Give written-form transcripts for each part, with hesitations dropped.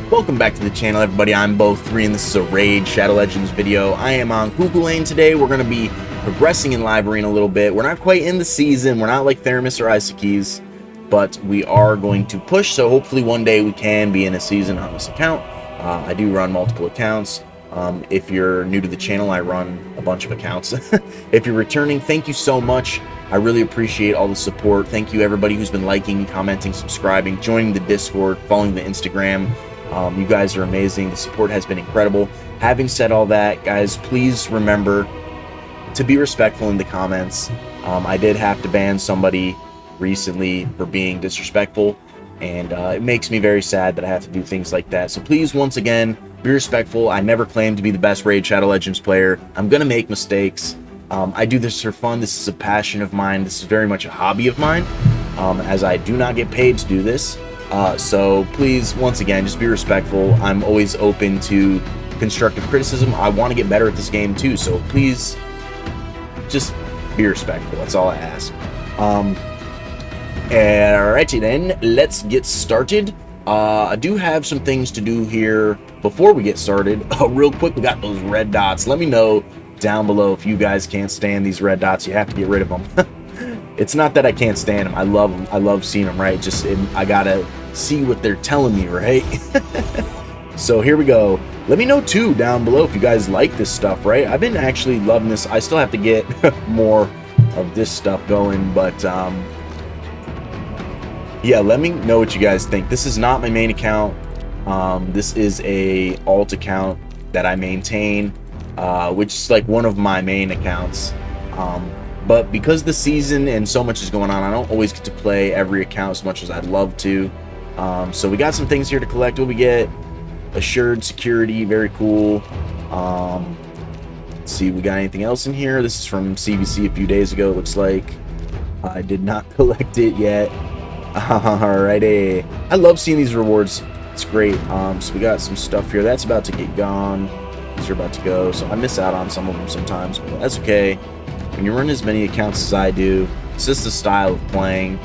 Welcome back to the channel, everybody. I'm Bo3 and this is a Raid Shadow Legends video. I am on Cuchulain today. We're going to be progressing in Live Arena a little bit. We're not quite in the season. We're not like Theramis or Isaac's, but we are going to push, so hopefully one day we can be in a season on this account. I do run multiple accounts. If you're new to the channel, I run a bunch of accounts. If you're returning, thank you so much. I really appreciate all the support. Thank you everybody who's been liking, commenting, subscribing, joining the Discord, following the Instagram. You guys are amazing. The support has been incredible. Having said all that, guys, please remember to be respectful in the comments. I did have to ban somebody recently for being disrespectful, and it makes me very sad that I have to do things like that. So please, once again, be respectful. I never claim to be the best Raid Shadow Legends player. I'm gonna make mistakes. I do this for fun. This is a passion of mine. This is very much a hobby of mine, as I do not get paid to do this. So please, once again, just be respectful. I'm always open to constructive criticism. I want to get better at this game too, so please just be respectful. That's all I ask. Alrighty then, let's get started. I do have some things to do here before we get started. Real quick, we got those red dots. Let me know down below if you guys can't stand these red dots. You have to get rid of them. It's not that I can't stand them. I love them. I love seeing them, right? Just I gotta see what they're telling me, right? So here we go. Let me know too down below if you guys like this stuff, right? I've been actually loving this. I still have to get more of this stuff going, but yeah, let me know what you guys think. This is not my main account. This is a alt account that I maintain, which is like one of my main accounts. But because the season and so much is going on, I don't always get to play every account as much as I'd love to. So we got some things here to collect. What we get? Assured security, very cool. Let's see, we got anything else in here? This is from CVC a few days ago, it looks like. I did not collect it yet. Alrighty. I love seeing these rewards. It's great. So we got some stuff here. That's about to get gone. These are about to go. So I miss out on some of them sometimes, but that's okay. When you run as many accounts as I do, it's just the style of playing.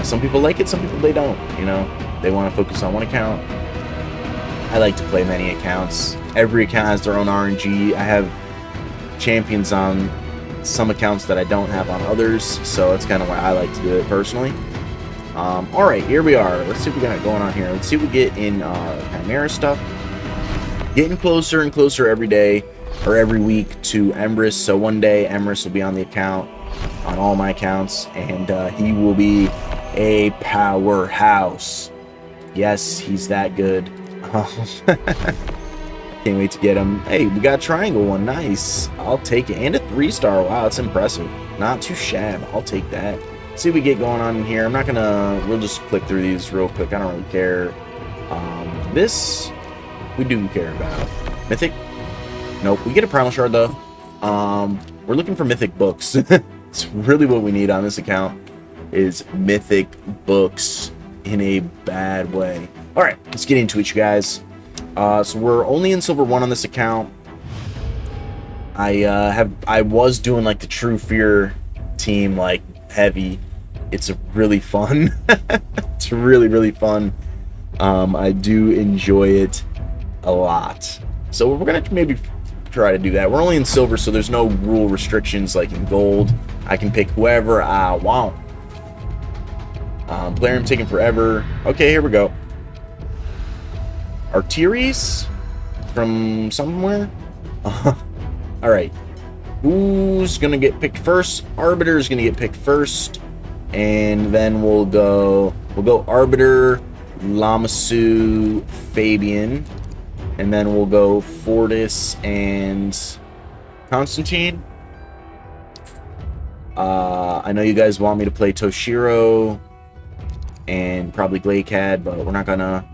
Some people like it, some people they don't, you know. They want to focus on one account. I like to play many accounts. Every account has their own RNG. I have champions on some accounts that I don't have on others, so that's kind of why I like to do it personally. Alright, here we are. Let's see what we got going on here. Let's see what we get in Chimera stuff. Getting closer and closer every day, or every week, to Emrys. So one day Emrys will be on the account, on all my accounts, and he will be a powerhouse. Yes, he's that good. Can't wait to get him. Hey, we got a triangle one. Nice. I'll take it. And a 3-star. Wow, that's impressive. Not too shabby. I'll take that. Let's see what we get going on in here. I'm not gonna, we'll just click through these real quick. I don't really care. This we do care about. Mythic. Nope, we get a primal shard though. We're looking for mythic books. It's really what we need on this account, is mythic books in a bad way. All right, let's get into it, you guys. So we're only in silver 1 on this account. I was doing like the True Fear team, like heavy. It's really fun. It's really fun. I do enjoy it a lot. So we're gonna maybe try to do that. We're only in silver, so there's no rule restrictions like in gold. I can pick whoever I want. Plarium taking forever. Okay, here we go. Arteries from somewhere. Alright, who's gonna get picked first? Arbiter is gonna get picked first, and then we'll go Arbiter, Lamassu, Fabian, and then we'll go Fortis and Constantine. I know you guys want me to play Toshiro and probably Glaykad, but we're not gonna.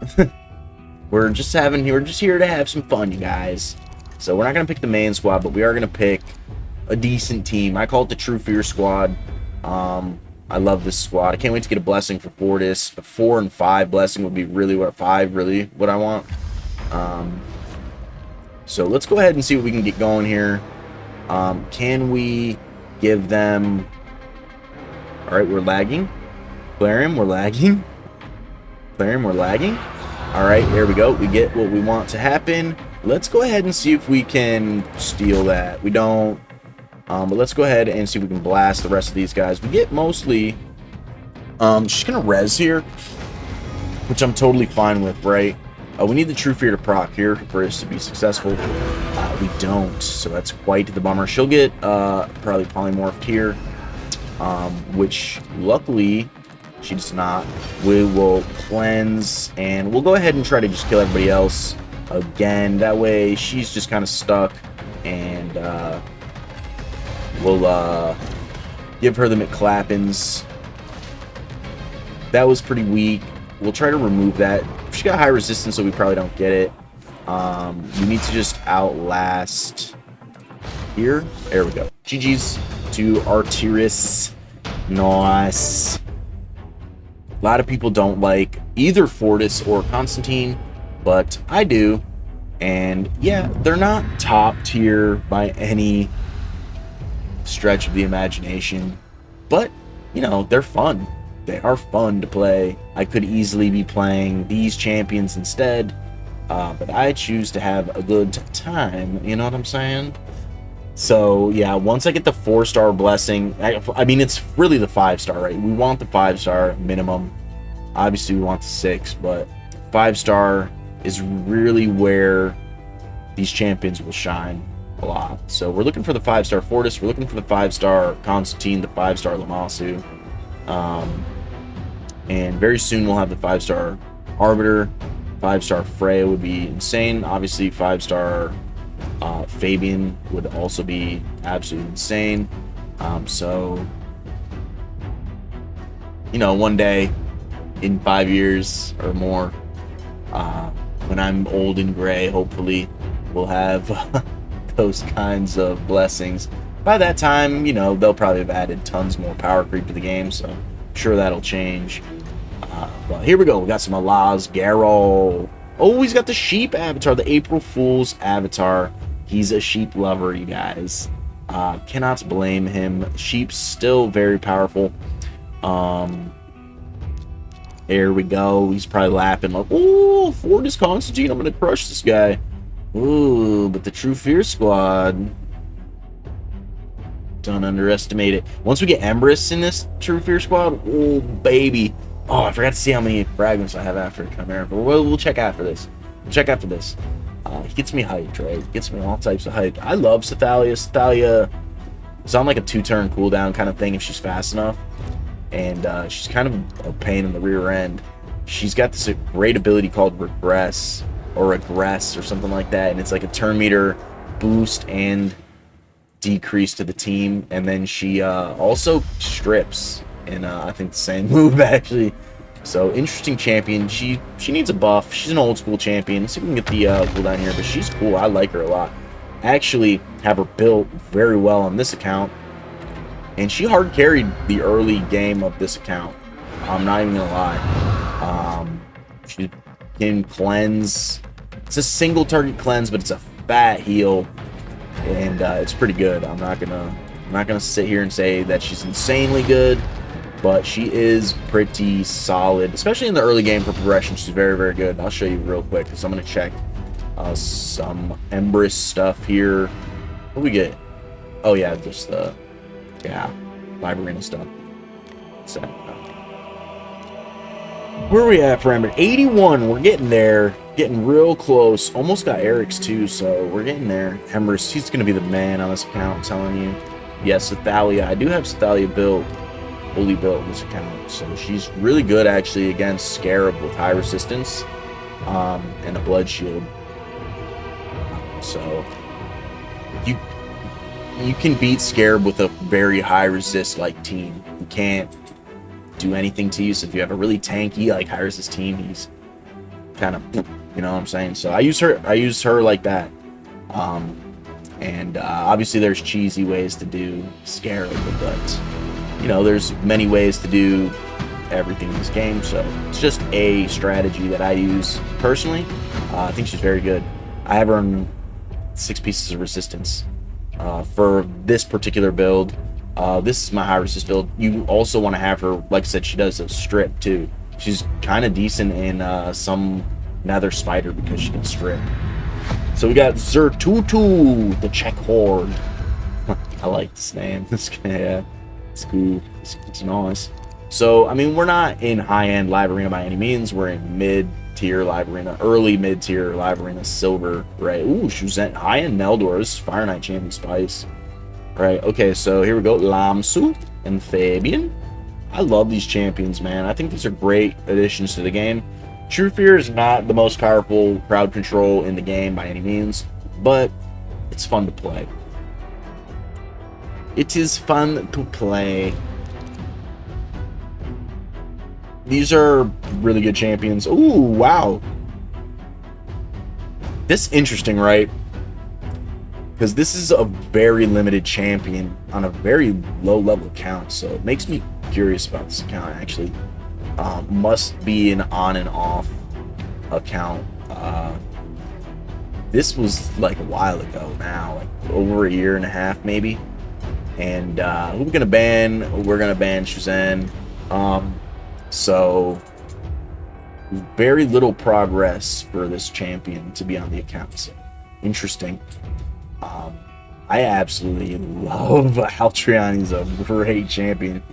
We're just here to have some fun, you guys. So we're not gonna pick the main squad, but we are gonna pick a decent team. I call it the True Fear squad. I love this squad. I can't wait to get a blessing for Fortis. A 4 and 5 blessing would be really what 5 really what I want. So let's go ahead and see what we can get going here. Can we give them? All right, we're lagging. Plarium, we're lagging. Plarium, we're lagging. All right, here we go. We get what we want to happen. Let's go ahead and see if we can steal that. We don't, but let's go ahead and see if we can blast the rest of these guys. We get mostly, she's gonna res here, which I'm totally fine with, right? We need the True Fear to proc here for us to be successful. We don't, so that's quite the bummer. She'll get probably polymorphed here, which luckily she does not. We will cleanse, and we'll go ahead and try to just kill everybody else again. That way she's just kind of stuck, and we'll give her the McClappins. That was pretty weak. We'll try to remove that. She got high resistance, so we probably don't get it. You need to just outlast here. There we go. GG's to Arteris. Nice. A lot of people don't like either Fortis or Constantine, but I do. And yeah, they're not top tier by any stretch of the imagination, but you know, they're fun. They are fun to play. I could easily be playing these champions instead, but I choose to have a good time. You know what I'm saying? So yeah, once I get the 4-star blessing, I mean, it's really the 5-star, right? We want the 5-star minimum. Obviously, we want the 6, but 5-star is really where these champions will shine a lot. So we're looking for the 5-star Fortis. We're looking for the 5-star Constantine, the 5-star Lamasu. And very soon we'll have the 5-star Arbiter. 5-star Freya would be insane. Obviously, 5-star Fabian would also be absolutely insane. So, you know, one day in 5 years or more, when I'm old and gray, hopefully we'll have those kinds of blessings. By that time, you know, they'll probably have added tons more power creep to the game, so I'm sure that'll change. But here we go. We got some Alaz Garol. Oh, he's got the sheep avatar, the April Fool's avatar. He's a sheep lover, you guys. Cannot blame him. Sheep's still very powerful. There we go. He's probably laughing like, "Oh, Fortis Constantine, I'm gonna crush this guy." Ooh, but the True Fear squad. Don't underestimate it. Once we get Empress in this True Fear squad, oh baby. Oh, I forgot to see how many fragments I have after Chimera, but we'll check after this. We'll check after this. He gets me hyped, right? He gets me all types of hyped. I love Sathalia. Sathalia is on like a 2-turn cooldown kind of thing if she's fast enough. And she's kind of a pain in the rear end. She's got this great ability called Regress or something like that. And it's like a turn meter boost and decrease to the team. And then she also strips in, I think, the same move, actually. So, interesting champion. She needs a buff. She's an old school champion. Let's see if we can get the cooldown here. But she's cool. I like her a lot. I actually have her built very well on this account. And she hard carried the early game of this account. I'm not even gonna lie. She can cleanse. It's a single target cleanse, but it's a fat heal, and it's pretty good. I'm not gonna sit here and say that she's insanely good, but she is pretty solid, especially in the early game for progression. She's very, very good. I'll show you real quick because I'm gonna check some Empress stuff here. What do we get? Oh yeah, just the. Yeah, Live Arena stuff. So, where are we at for Ember? 81. We're getting there. Getting real close. Almost got Eric's too, so we're getting there. Ember, he's going to be the man on this account, I'm telling you. Yes, Sathalia. I do have Sathalia built, fully built in this account. So she's really good, actually, against Scarab with high resistance and a blood shield. So, you can beat Scarab with a very high resist like team. He can't do anything to you. So if you have a really tanky like high resist team, he's kind of, you know what I'm saying. So I use her like that. And obviously there's cheesy ways to do Scarab, but you know there's many ways to do everything in this game. So it's just a strategy that I use personally. I think she's very good. I have her on 6 pieces of resistance. For this particular build, this is my high resist build. You also want to have her, like I said, she does a strip too. She's kind of decent in some Nether Spider because she can strip. So we got Zertutu, the Czech Horde. I like this name. This guy, yeah, it's cool. It's nice. So, I mean, we're not in high-end live arena by any means. We're in mid-tier live arena, early mid-tier live arena, silver, right? Ooh, Cuchulain, high-end Neldors, Fire Knight Champion Spice. Right, okay, so here we go. Lamsu and Fabian. I love these champions, man. I think these are great additions to the game. True Fear is not the most powerful crowd control in the game by any means, but it's fun to play. It is fun to play. These are really good champions. Ooh, wow. This is interesting, right? Because this is a very limited champion on a very low level account, so it makes me curious about this account. Actually, must be an on and off account. This was like a while ago now, like over a year and a half maybe. And who we're gonna ban? We're gonna ban Cuchulain. So very little progress for this champion to be on the account. So interesting. I absolutely love Altrion. He's a great champion.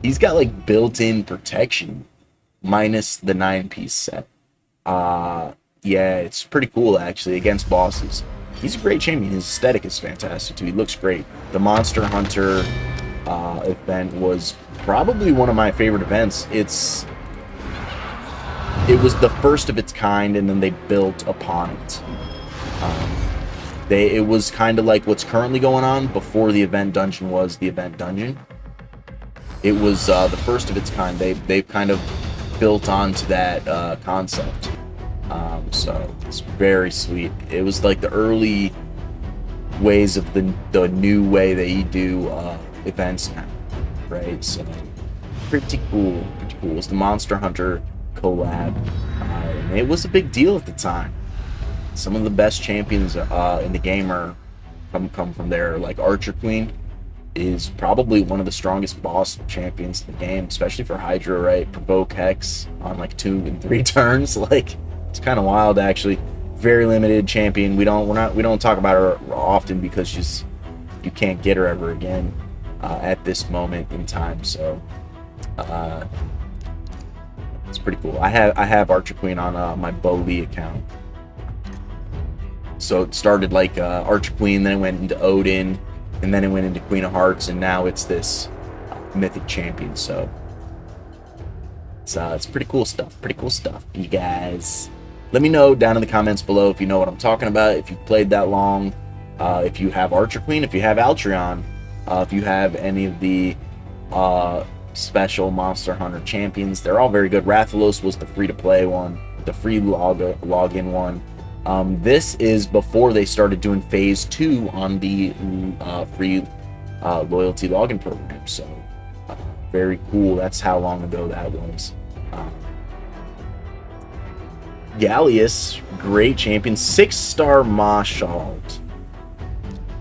He's got like built-in protection minus the 9-piece set. Yeah, it's pretty cool actually against bosses. He's a great champion. His aesthetic is fantastic too. He looks great. The Monster Hunter event was probably one of my favorite events. It was the first of its kind, and then they built upon it. It was kind of like what's currently going on before the event dungeon was the event dungeon. It was the first of its kind. They've kind of built onto that concept. So it's very sweet. It was like the early ways of the new way they do events now, right? So pretty cool. Pretty cool. It was the Monster Hunter collab, and it was a big deal at the time. Some of the best champions in the game come from there. Like Archer Queen is probably one of the strongest boss champions in the game, especially for Hydra, right? Provoke Hex on like 2 and 3 turns. Like, it's kind of wild actually. Very limited champion. We don't talk about her often because you can't get her ever again at this moment in time. So it's pretty cool. I have Archer Queen on my Bo Lee account. So it started like Archer Queen, then it went into Odin, and then it went into Queen of Hearts, and now it's this mythic champion. So it's pretty cool stuff. Pretty cool stuff. You guys, let me know down in the comments below if you know what I'm talking about, if you've played that long, if you have Archer Queen, if you have Altrion, if you have any of the special Monster Hunter champions. They're all very good. Rathalos was the free-to-play one, the free login one. This is before they started doing phase 2 on the free loyalty login program. So very cool. That's how long ago that was. Gallius, great champion, 6-star Mashald.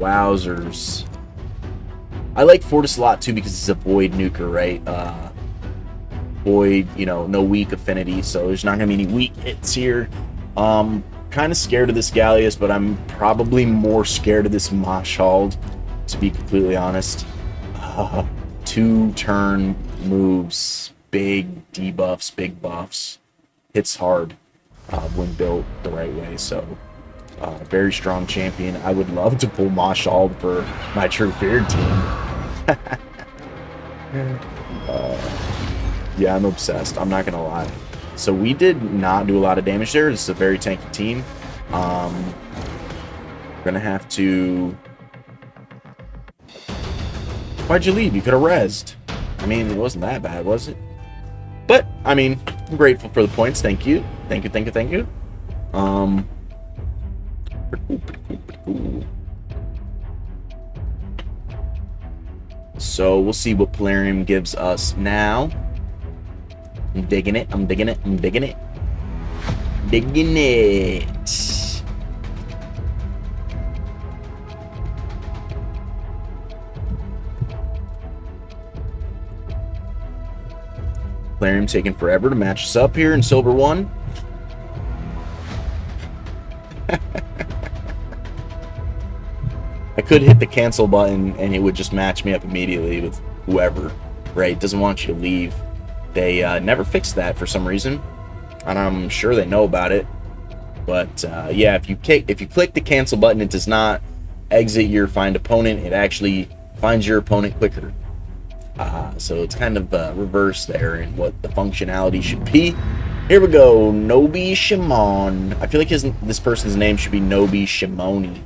Wowzers. I like Fortis a lot too because it's a void nuker, right? Void, no weak affinity, so there's not gonna be any weak hits here. Kind of scared of this Gallius, but I'm probably more scared of this Mashald, to be completely honest. 2-turn moves, big debuffs, big buffs. Hits hard when built the right way, so very strong champion. I would love to pull Mashald for my True Fear team. Yeah, I'm obsessed. I'm not gonna lie. So we did not do a lot of damage there. This is a very tanky team. We're gonna have to... Why'd you leave? You could have rezzed. I mean, it wasn't that bad, was it? But, I mean, I'm grateful for the points. Thank you. Thank you, thank you, thank you. Pretty cool, pretty cool, pretty cool. So we'll see what Plarium gives us now. I'm digging it, I'm digging it, I'm digging it. Digging it. Plarium taking forever to match us up here in Silver 1. I could hit the cancel button and it would just match me up immediately with whoever, right? Doesn't want you to leave. They never fixed that for some reason, and I'm sure they know about it. But yeah, if you click the cancel button, it does not exit your find opponent. It actually finds your opponent quicker. So it's kind of reverse there in what the functionality should be. Here we go, Nobi Shimon. I feel like this person's name should be Nobi Shimoni.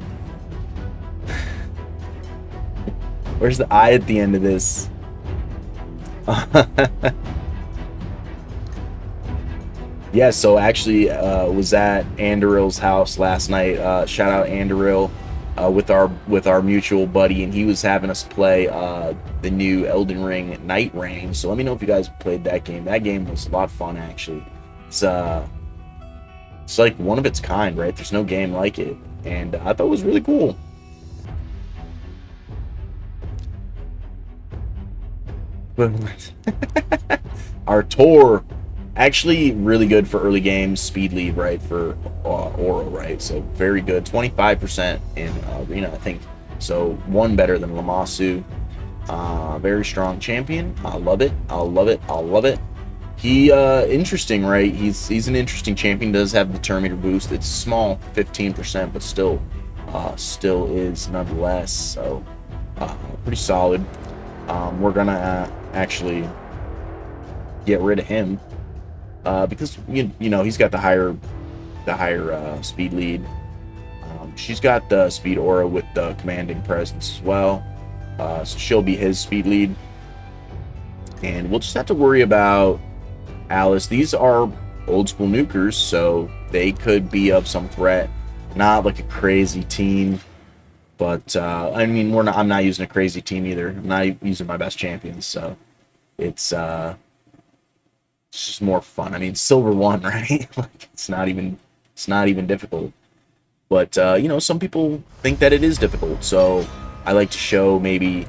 Where's the I at the end of this? Yeah, so actually was at Anderil's house last night. Shout out Anderil with our mutual buddy, and he was having us play the new Elden Ring Night Reign. So let me know if you guys played that game. That game was a lot of fun, actually. It's like one of its kind, right? There's no game like it, and I thought it was really cool. Our tour, actually really good for early games, speed lead, right, for Oro, right? So very good, 25% in Arena, I think. So one better than Lamasu. Very strong champion. I love it. I love it. I love it. He interesting, right? He's an interesting champion. Does have the turn meter boost. It's small, 15%, but still is nonetheless. So pretty solid. We're gonna actually get rid of him because you know he's got the higher speed lead. She's got the speed aura with the commanding presence as well, so she'll be his speed lead, and we'll just have to worry about Alice. These are old school nukers, so they could be of some threat. Not like a crazy team, but I mean I'm not using a crazy team either. I'm not using my best champions, so it's just more fun. I mean, Silver 1, right? Like it's not even difficult. But you know, some people think that it is difficult, so I like to show maybe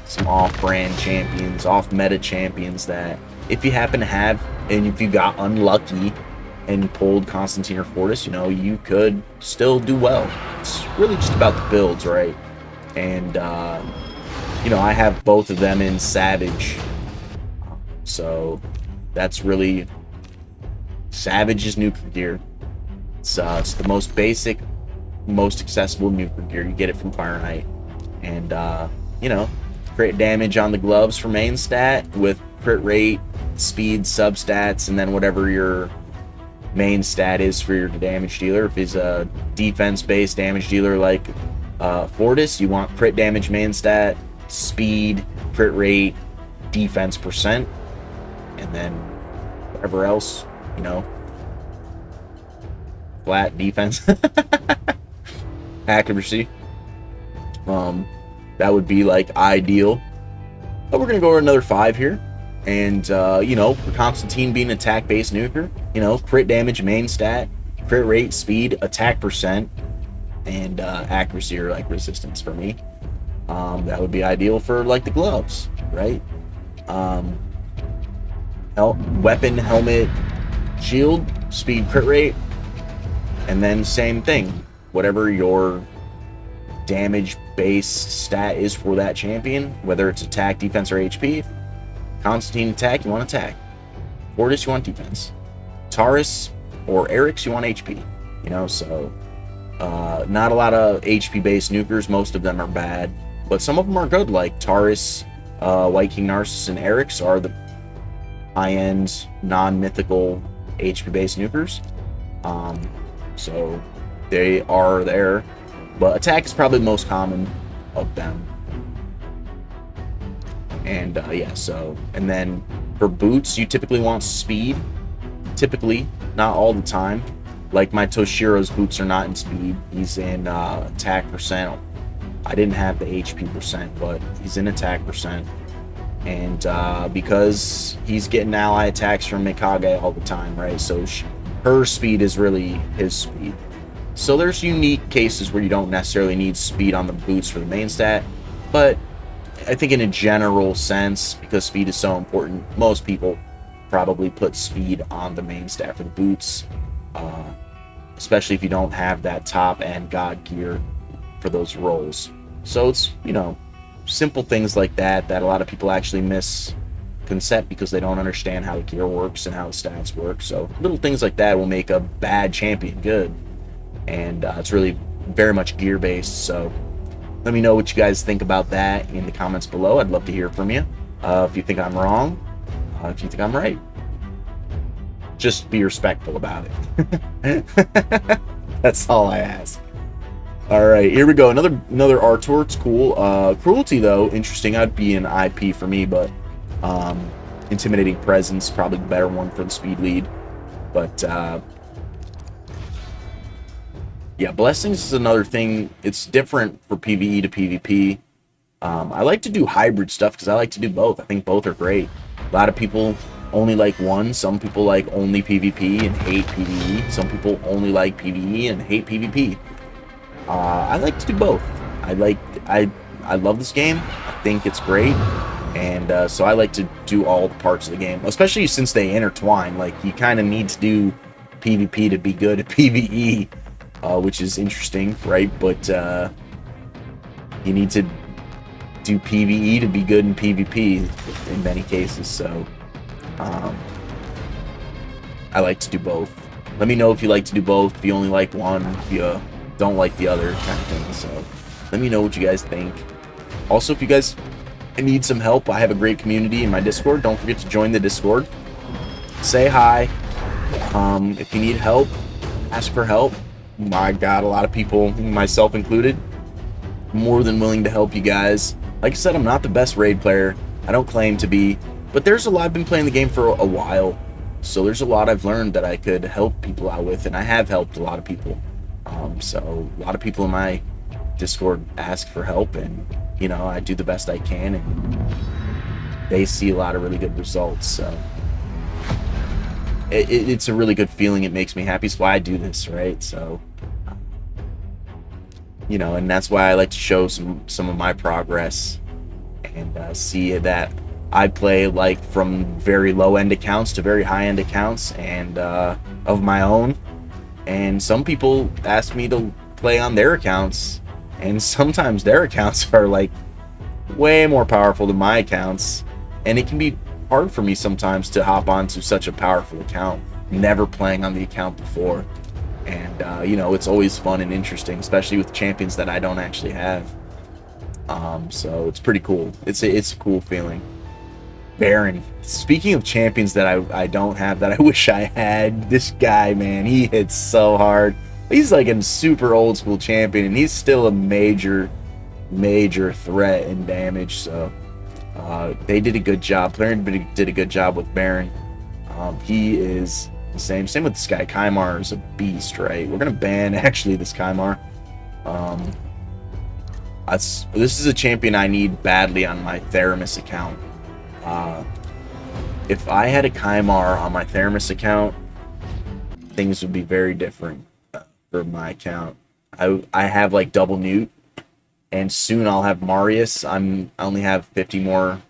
some off-brand champions, off-meta champions that if you happen to have, and if you got unlucky and pulled Constantine or Fortis, you know, you could still do well. It's really just about the builds, right? And you know, I have both of them in Savage, so that's really Savage's nuclear gear. It's the most basic, most accessible nuclear gear. You get it from Fire Knight, and you know, crit damage on the gloves for main stat with crit rate, speed, substats, and then whatever your main stat is for your damage dealer. If he's a defense-based damage dealer like Fortis, you want crit damage main stat, speed, crit rate, defense percent, and then whatever else, you know, flat defense, accuracy. That would be like ideal. But we're gonna go over another 5 here, and you know, for Constantine being attack-based nuker, you know, crit damage main stat, crit rate, speed, attack percent, and accuracy or like resistance for me. That would be ideal for like the gloves, right? Weapon, helmet, shield, speed, crit rate, and then same thing, whatever your damage based stat is for that champion, whether it's attack, defense, or HP. Constantine attack, you want attack. Fortis, you want defense. Taurus or Eric's, you want HP. You know, so not a lot of HP based nukers. Most of them are bad, but some of them are good, like Taurus, White King Narcissus, and Eric's are the high-end, non-mythical HP-based nukers. So they are there, but attack is probably the most common of them. And yeah, so, and then for boots, you typically want speed. Typically, not all the time. Like my Toshiro's boots are not in speed. He's in attack percent. I didn't have the HP percent, but he's in attack percent. And because he's getting ally attacks from Mikage all the time, right? So her speed is really his speed. So there's unique cases where you don't necessarily need speed on the boots for the main stat, but I think in a general sense, because speed is so important, most people probably put speed on the main stat for the boots. especially if you don't have that top and god gear for those roles. So it's, you know, simple things like that that a lot of people actually misconcept because they don't understand how the gear works and how the stats work. So little things like that will make a bad champion good, and it's really very much gear based. So let me know what you guys think about that in the comments below. I'd love to hear from you. If you think I'm wrong, if you think I'm right, just be respectful about it. That's all I ask. All right, here we go. Another Artor. It's cool. Cruelty though, interesting. I'd be an IP for me, but intimidating presence probably the better one for the speed lead. But yeah, blessings is another thing. It's different for PvE to PvP. I like to do hybrid stuff because I like to do both. I think both are great. A lot of people only like one. Some people like only PvP and hate PvE. Some people only like PvE and hate PvP. I like to do both. I love this game. I think it's great, and so I like to do all the parts of the game, especially since they intertwine. Like, you kind of need to do PvP to be good at PvE, which is interesting, right? But you need to do PvE to be good in PvP in many cases. So I like to do both. Let me know if you like to do both, if you only like one, if you don't like the other, kind of thing. So let me know what you guys think. Also, if you guys need some help, I have a great community in my Discord. Don't forget to join the Discord. Say hi. If you need help, ask for help. My God, a lot of people, myself included, more than willing to help you guys. Like I said, I'm not the best raid player. I don't claim to be, but there's a lot. I've been playing the game for a while, so there's a lot I've learned that I could help people out with, and I have helped a lot of people. So a lot of people in my Discord ask for help, and you know, I do the best I can, and they see a lot of really good results. So it's a really good feeling. It makes me happy. It's why I do this, right? So you know, and that's why I like to show some of my progress and see that I play like from very low end accounts to very high end accounts, and of my own. And some people ask me to play on their accounts, and sometimes their accounts are like way more powerful than my accounts, and it can be hard for me sometimes to hop onto such a powerful account, never playing on the account before. And you know, it's always fun and interesting, especially with champions that I don't actually have. So it's pretty cool. It's a cool feeling. Baron. Speaking of champions that I don't have that I wish I had, this guy, man, he hits so hard. He's like a super old school champion, and he's still a major threat in damage. So they did a good job. Plarium did a good job with Baron. He is the same with this guy. Kymar is a beast, right? We're gonna ban actually this Kymar. This is a champion I need badly on my Theramis account. If I had a Kymar on my Theramis account, things would be very different for my account. I have like double Newt, and soon I'll have Marius. I only have 50 more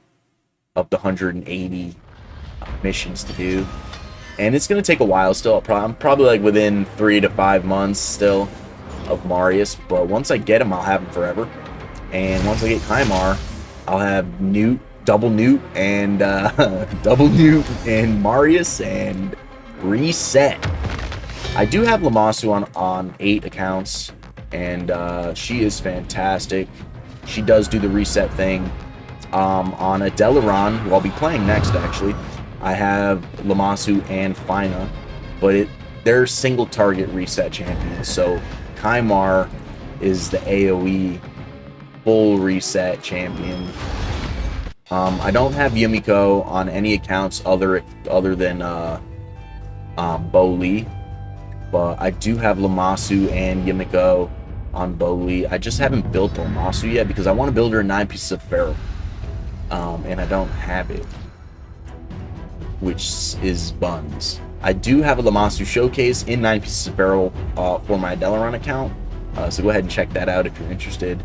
of the 180 missions to do, and it's gonna take a while still. I'm probably like within 3 to 5 months still of Marius, but once I get him, I'll have him forever. And once I get Kymar, I'll have Newt, double Newt, and double Newt and Marius and reset. I do have Lamasu on 8 accounts, and she is fantastic. She does do the reset thing. On a Delaran, who I'll be playing next actually, I have Lamasu and Fina, but they're single target reset champions. So Kymar is the AoE full reset champion. I don't have Yumiko on any accounts other than Boli, but I do have Lamasu and Yumiko on Boli. I just haven't built Lamasu yet because I want to build her 9 pieces of Pharaoh, and I don't have it, which is buns. I do have a Lamasu showcase in 9 pieces of Pharaoh for my Delaran account, so go ahead and check that out if you're interested.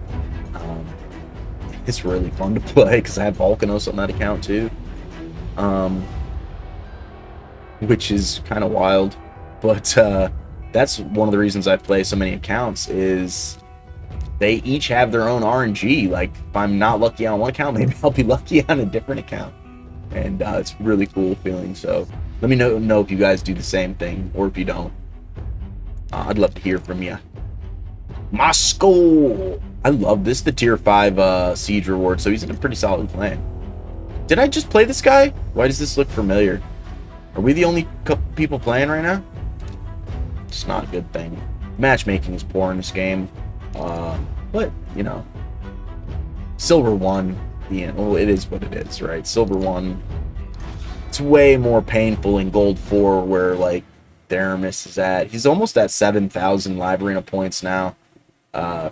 It's really fun to play because I have Volcanos on that account too, which is kind of wild. But that's one of the reasons I play so many accounts, is they each have their own RNG. Like, if I'm not lucky on one account, maybe I'll be lucky on a different account. And it's really cool feeling. So let me know if you guys do the same thing, or if you don't. I'd love to hear from you. Moscow! I love this, the tier 5 siege reward, so he's in a pretty solid clan. Did I just play this guy? Why does this look familiar? Are we the only couple people playing right now? It's not a good thing. Matchmaking is poor in this game. But, you know. Silver 1, well, it is what it is, right? Silver 1. It's way more painful in Gold 4, where, like, Theramis is at. He's almost at 7,000 live arena points now.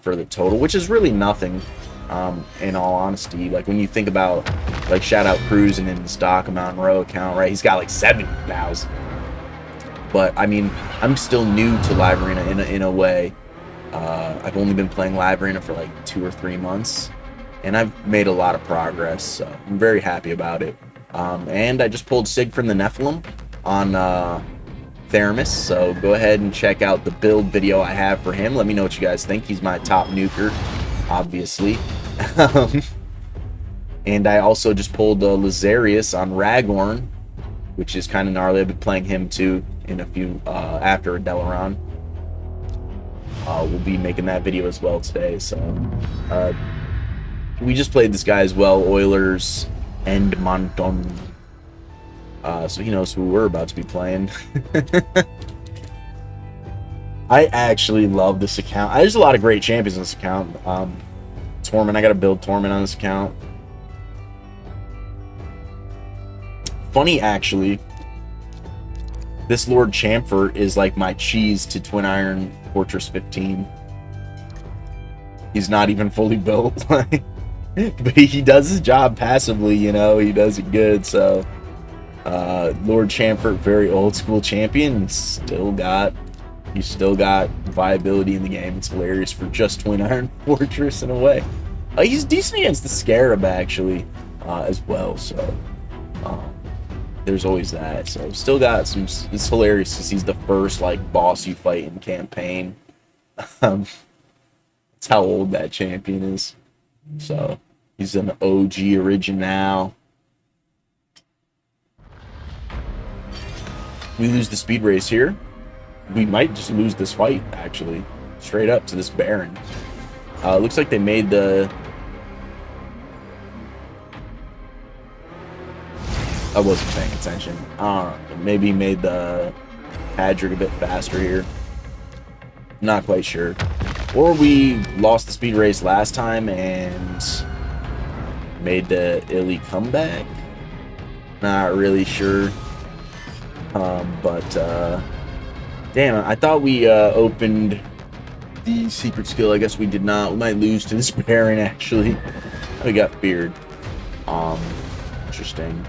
For the total, which is really nothing, in all honesty. Like, when you think about, like, shout out Cruising in the Stock Mountain Row account, right? He's got like 70,000. But I mean, I'm still new to live arena in a way. I've only been playing live arena for like 2 or 3 months, and I've made a lot of progress, so I'm very happy about it. And I just pulled Siegfried the Nephilim on Theramis, so go ahead and check out the build video I have for him. Let me know what you guys think. He's my top nuker, obviously. And I also just pulled Lazarius on Ragorn, which is kind of gnarly. I've been playing him too in a few after Delaran. We'll be making that video as well today. So we just played this guy as well, Oilers and Monton. So he knows who we're about to be playing. I actually love this account. There's a lot of great champions on this account. Torment, I gotta build Torment on this account. Funny, actually, this Lord Chamfer is like my cheese to Twin Iron Fortress 15. He's not even fully built, but he does his job passively, you know, he does it good, so... Lord Chamfer, very old school champion, still got viability in the game. It's hilarious for just Twin Iron Fortress in a way. He's decent against the Scarab actually, as well, so there's always that. So still got some. It's hilarious because he's the first like boss you fight in campaign. That's how old that champion is. So he's an OG original. We lose the speed race here, we might just lose this fight, actually. Straight up to this Baron. Looks like they made the... I wasn't paying attention. Maybe made the Patrick a bit faster here. Not quite sure. Or we lost the speed race last time and made the Illy comeback. Not really sure. Damn, I thought we opened the secret skill. I guess we did not. We might lose to this Baron, actually. We got feared. Interesting.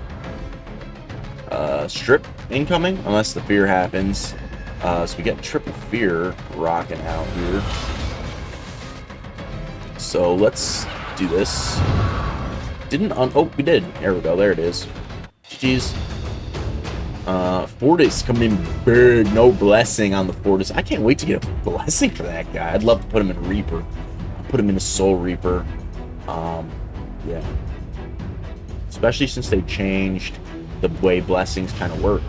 Strip incoming, unless the fear happens. So we get triple fear rocking out here. So let's do this. Oh, we did. There we go. There it is. Jeez. Fortis coming in big. No blessing on the Fortis. I can't wait to get a blessing for that guy. I'd love to put him in Reaper. I'll put him in a Soul Reaper. Yeah. Especially since they changed the way blessings kind of work.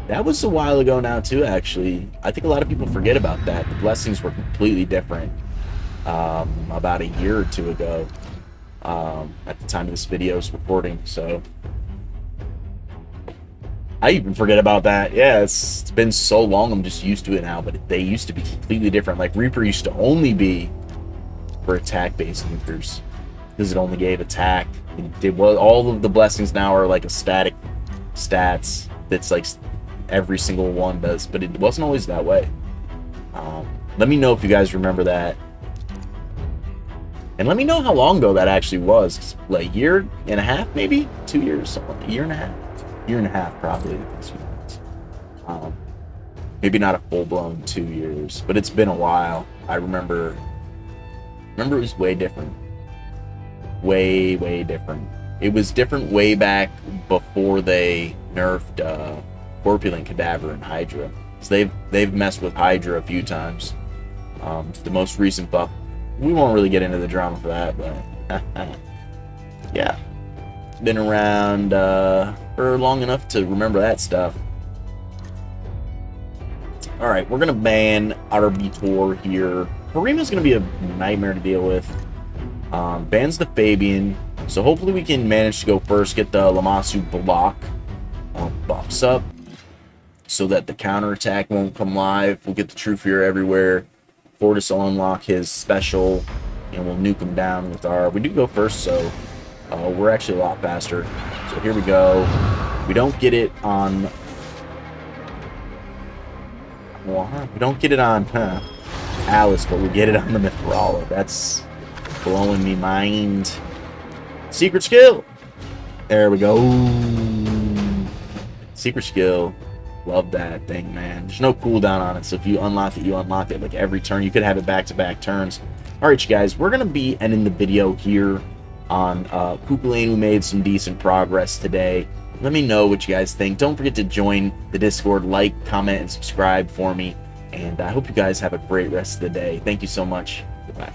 That was a while ago now too, actually. I think a lot of people forget about that. The blessings were completely different about a year or two ago at the time of this video's recording, so I even forget about that. Yeah, it's been so long, I'm just used to it now, but they used to be completely different. Like, Reaper used to only be for attack-based looters, because it only gave attack. All of the blessings now are like a static stats that's like every single one does, but it wasn't always that way. Let me know if you guys remember that. And let me know how long ago that actually was. Like a year and a half, maybe? 2 years, something. A year and a half. Year and a half, probably. Maybe not a full-blown 2 years, but it's been a while. I remember it was way different. Way different. It was different way back before they nerfed Corpulent Cadaver and Hydra. So they've messed with Hydra a few times. The most recent buff. We won't really get into the drama for that, but yeah, been around for long enough to remember that stuff. All right, we're gonna ban Arbiter here. Harima's gonna be a nightmare to deal with. Bans the Fabian, so hopefully we can manage to go first, get the Lammasu block buffs up, so that the counterattack won't come live. We'll get the True Fear everywhere. Fortis will unlock his special, and we'll nuke him down with our... We do go first, so we're actually a lot faster. So here we go. We don't get it on... Well, we don't get it on Alice, but we get it on the Mithrala. That's blowing me mind. Secret skill! There we go. Secret skill. Love that thing, man. There's no cooldown on it, so if you unlock it, you unlock it like every turn. You could have it back-to-back turns. Alright, you guys, we're going to be ending the video here on Cuchulain. We made some decent progress today. Let me know what you guys think. Don't forget to join the Discord, like, comment, and subscribe for me. And I hope you guys have a great rest of the day. Thank you so much. Goodbye.